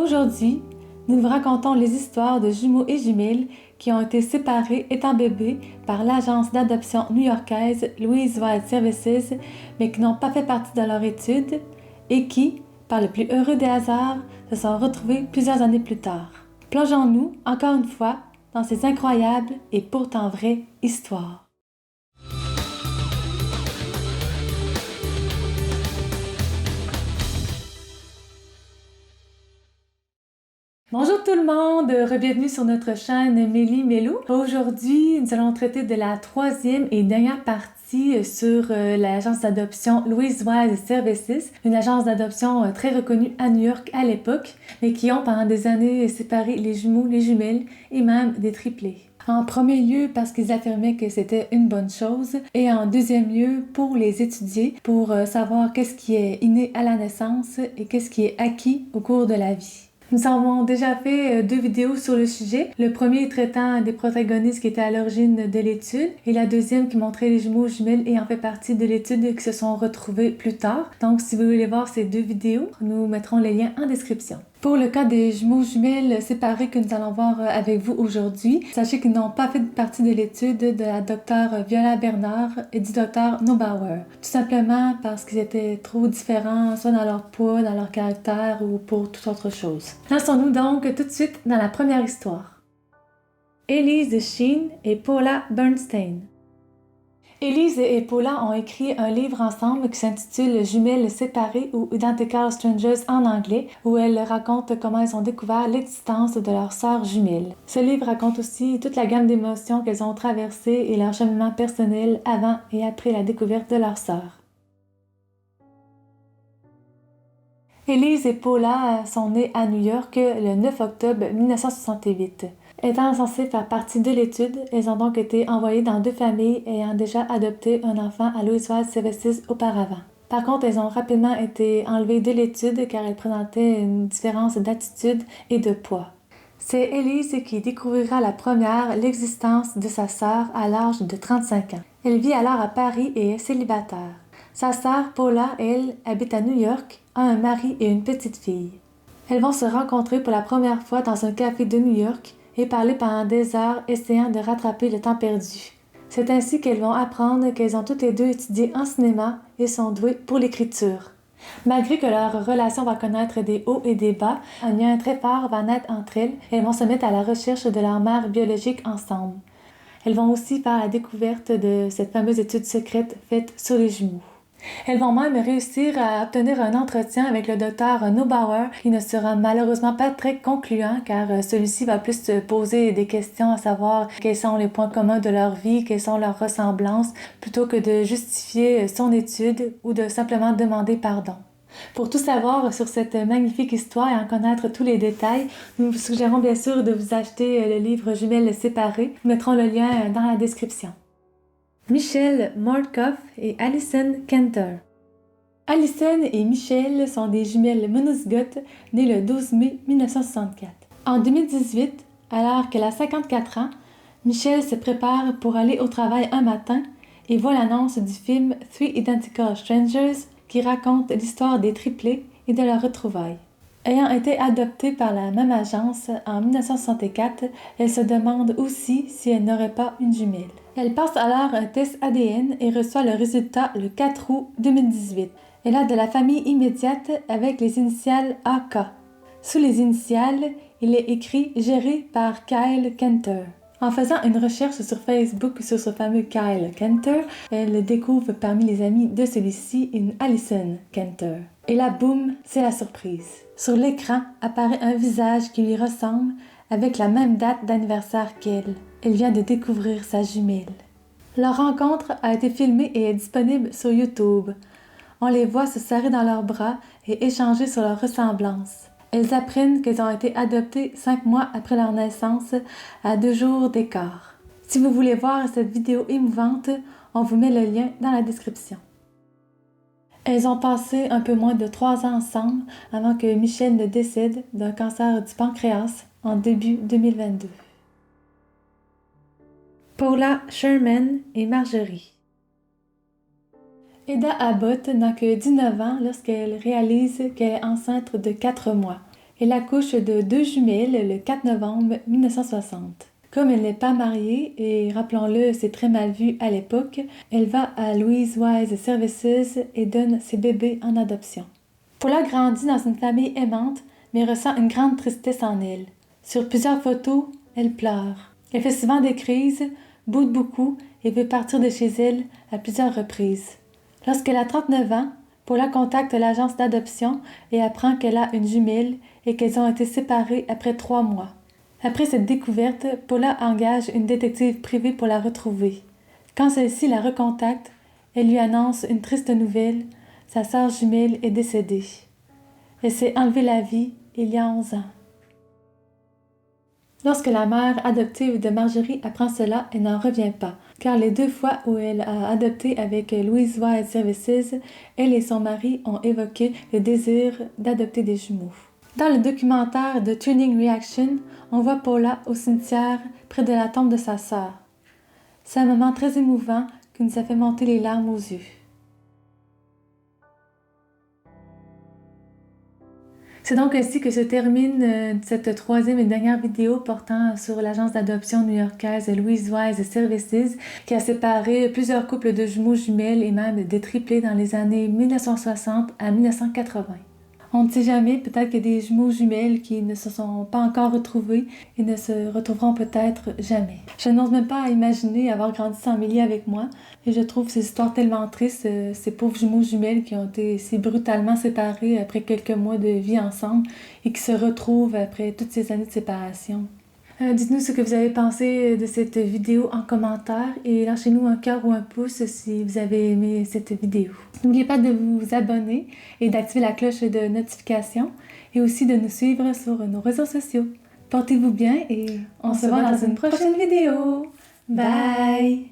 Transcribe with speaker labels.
Speaker 1: Aujourd'hui, nous vous racontons les histoires de jumeaux et jumelles qui ont été séparés étant bébés par l'agence d'adoption new-yorkaise Louise Wild Services, mais qui n'ont pas fait partie de leur étude et qui, par le plus heureux des hasards, se sont retrouvés plusieurs années plus tard. Plongeons-nous, encore une fois, dans ces incroyables et pourtant vraies histoires. Bonjour tout le monde, bienvenue sur notre chaîne Mélie Mélou. Aujourd'hui, nous allons traiter de la troisième et dernière partie sur l'agence d'adoption Louise Wild Services, une agence d'adoption très reconnue à New York à l'époque, mais qui ont pendant des années séparé les jumeaux, les jumelles et même des triplés. En premier lieu, parce qu'ils affirmaient que c'était une bonne chose, et en deuxième lieu, pour les étudier, pour savoir qu'est-ce qui est inné à la naissance et qu'est-ce qui est acquis au cours de la vie. Nous avons déjà fait 2 vidéos sur le sujet. Le premier traitant des protagonistes qui étaient à l'origine de l'étude et la deuxième qui montrait les jumeaux jumelles ayant fait partie de l'étude qui se sont retrouvés plus tard. Donc si vous voulez voir ces 2 vidéos, nous mettrons les liens en description. Pour le cas des jumeaux jumelles séparés que nous allons voir avec vous aujourd'hui, sachez qu'ils n'ont pas fait partie de l'étude de la docteure Viola Bernard et du docteur Neubauer. Tout simplement parce qu'ils étaient trop différents, soit dans leur poids, dans leur caractère ou pour toute autre chose. Lançons-nous donc tout de suite dans la première histoire. Elise Sheen et Paula Bernstein. Elise et Paula ont écrit un livre ensemble qui s'intitule Jumelles séparées ou Identical Strangers en anglais, où elles racontent comment elles ont découvert l'existence de leurs sœurs jumelles. Ce livre raconte aussi toute la gamme d'émotions qu'elles ont traversées et leur cheminement personnel avant et après la découverte de leurs sœurs. Elise et Paula sont nées à New York le 9 octobre 1968. Étant censées faire partie de l'étude, elles ont donc été envoyées dans 2 familles ayant déjà adopté un enfant à Louise Wild Services auparavant. Par contre, elles ont rapidement été enlevées de l'étude car elles présentaient une différence d'attitude et de poids. C'est Elise qui découvrira la première l'existence de sa sœur à l'âge de 35 ans. Elle vit alors à Paris et est célibataire. Sa sœur Paula, elle, habite à New York, a un mari et une petite fille. Elles vont se rencontrer pour la première fois dans un café de New York et parler pendant des heures essayant de rattraper le temps perdu. C'est ainsi qu'elles vont apprendre qu'elles ont toutes les deux étudié en cinéma et sont douées pour l'écriture. Malgré que leur relation va connaître des hauts et des bas, un lien très fort va naître entre elles et elles vont se mettre à la recherche de leur mère biologique ensemble. Elles vont aussi faire la découverte de cette fameuse étude secrète faite sur les jumeaux. Elles vont même réussir à obtenir un entretien avec le docteur Neubauer qui ne sera malheureusement pas très concluant car celui-ci va plus se poser des questions à savoir quels sont les points communs de leur vie, quelles sont leurs ressemblances, plutôt que de justifier son étude ou de simplement demander pardon. Pour tout savoir sur cette magnifique histoire et en connaître tous les détails, nous vous suggérons bien sûr de vous acheter le livre Jumelles séparées. Nous mettrons le lien dans la description. Michelle Mordkoff et Allison Kenter. Allison et Michelle sont des jumelles monozygotes nées le 12 mai 1964. En 2018, alors qu'elle a 54 ans, Michelle se prépare pour aller au travail un matin et voit l'annonce du film Three Identical Strangers qui raconte l'histoire des triplés et de leurs retrouvailles. Ayant été adoptée par la même agence en 1964, elle se demande aussi si elle n'aurait pas une jumelle. Elle passe alors un test ADN et reçoit le résultat le 4 août 2018. Elle a de la famille immédiate avec les initiales AK. Sous les initiales, il est écrit « Géré par Kyle Kenter ». En faisant une recherche sur Facebook sur ce fameux Kyle Kenter, elle découvre parmi les amis de celui-ci une Allison Kenter. Et là, boum, c'est la surprise. Sur l'écran apparaît un visage qui lui ressemble avec la même date d'anniversaire qu'elle. Elle vient de découvrir sa jumelle. Leur rencontre a été filmée et est disponible sur YouTube. On les voit se serrer dans leurs bras et échanger sur leur ressemblance. Elles apprennent qu'elles ont été adoptées 5 mois après leur naissance, à 2 jours d'écart. Si vous voulez voir cette vidéo émouvante, on vous met le lien dans la description. Elles ont passé un peu moins de 3 ans ensemble avant que Michelle ne décède d'un cancer du pancréas en début 2022. Paula Sherman et Marjorie. Eda Abbott n'a que 19 ans lorsqu'elle réalise qu'elle est enceinte de 4 mois. Elle accouche de 2 jumelles le 4 novembre 1960. Comme elle n'est pas mariée, et rappelons-le, c'est très mal vu à l'époque, elle va à Louise Wise Services et donne ses bébés en adoption. Paula grandit dans une famille aimante, mais ressent une grande tristesse en elle. Sur plusieurs photos, elle pleure. Elle fait souvent des crises, boude beaucoup et veut partir de chez elle à plusieurs reprises. Lorsqu'elle a 39 ans, Paula contacte l'agence d'adoption et apprend qu'elle a une jumelle et qu'elles ont été séparées après 3 mois. Après cette découverte, Paula engage une détective privée pour la retrouver. Quand celle-ci la recontacte, elle lui annonce une triste nouvelle, sa sœur jumelle est décédée. Elle s'est enlevée la vie il y a 11 ans. Lorsque la mère adoptive de Marjorie apprend cela, elle n'en revient pas, car les 2 fois où elle a adopté avec Louise Wise Services, elle et son mari ont évoqué le désir d'adopter des jumeaux. Dans le documentaire de Tuning Reaction, on voit Paula au cimetière près de la tombe de sa sœur. C'est un moment très émouvant qui nous a fait monter les larmes aux yeux. C'est donc ainsi que se termine cette 3e et dernière vidéo portant sur l'agence d'adoption new-yorkaise Louise Wise Services qui a séparé plusieurs couples de jumeaux jumelles et même des triplés dans les années 1960 à 1980. On ne sait jamais, peut-être qu'il y a des jumeaux jumelles qui ne se sont pas encore retrouvés et ne se retrouveront peut-être jamais. Je n'ose même pas imaginer avoir grandi sans Mélie avec moi et je trouve ces histoires tellement tristes, ces pauvres jumeaux jumelles qui ont été si brutalement séparés après quelques mois de vie ensemble et qui se retrouvent après toutes ces années de séparation. Dites-nous ce que vous avez pensé de cette vidéo en commentaire et lâchez-nous un cœur ou un pouce si vous avez aimé cette vidéo. N'oubliez pas de vous abonner et d'activer la cloche de notification et aussi de nous suivre sur nos réseaux sociaux. Portez-vous bien et on se voit dans une prochaine vidéo. Bye!